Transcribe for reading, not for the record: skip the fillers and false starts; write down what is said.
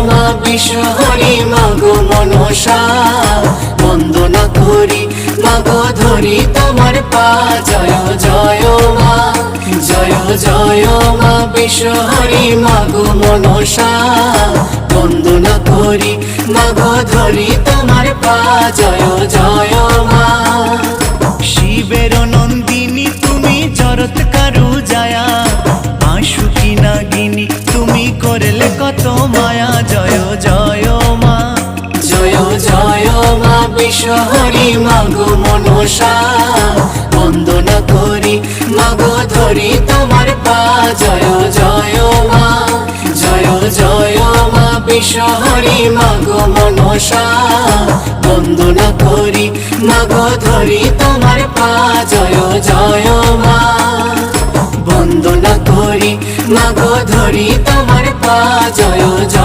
মা বিশ্বহরি মাগো মনসা বন্দনা করি মাগো ধরি তোমার পা জয় জয় মা জয় জয় মা বিশ্বহরি মাগো মনসা বন্দনা করি মাগো ধরি তোমার পা জয় জয় মা শিবের নন্দিনী তুমি জরত কারু জায়া আশুকি নাগিনী তুমি করলে কত মায়া জয় জয় মা জয় জয় মা বিশ্বহরি মাগো মনসা বন্দনা করি মাগো ধরি তোমার পা জয় জয় মা জয় জয় মা বিশ্বহরি মাগো মনসা বন্দনা করি মাগো ধরি তোমার পা জয় জয় মা বন্দনা করি মাগো ধরি তোমার পা জয় জয়